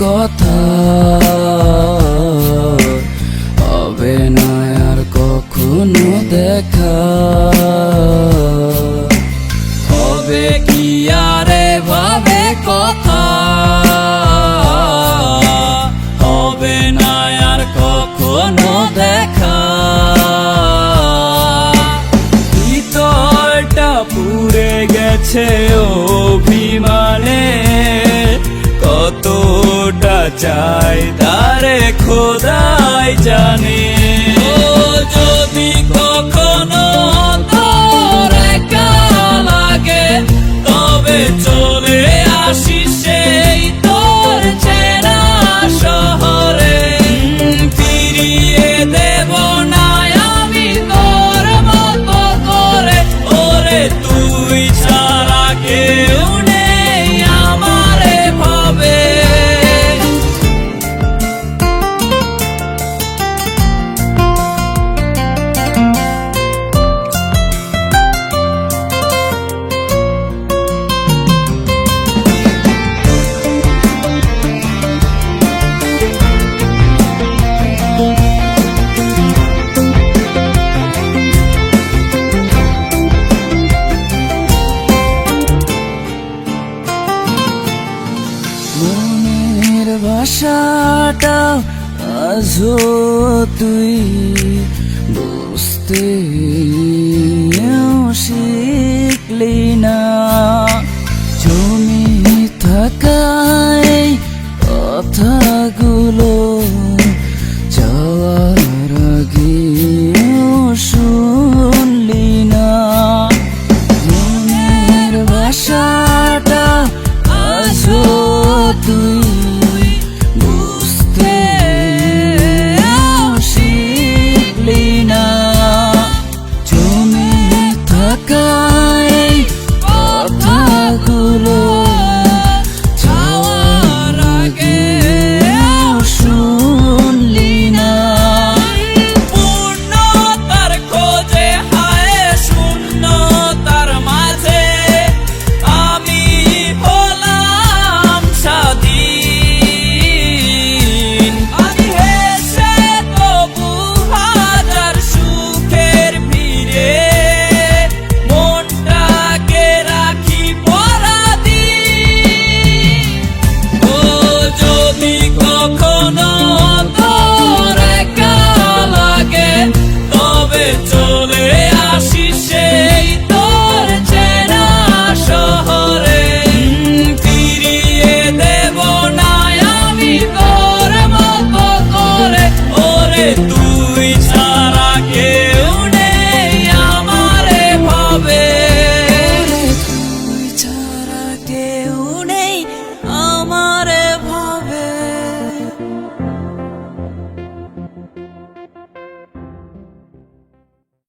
কথা, হবে না আর কখনো দেখা। হবে কি আর এভাবে কথা, হবে না আর কখনো দেখা। ভিতরটা পুড়ে গেছে অভিমানে, কতটা চাই তারে খোদাই জানে। যদি কখনো তোর একা লাগে, তবে চলে আসিস সেই তোর চেনা শহরে। ফিরিয়ে দেব না আমি তোর মতো করে, ওরে তুই ছাড়া কেউ নেই আমারে ভাবে। মনের ভাষাটা আজও তুই বুঝতে শিখলি না।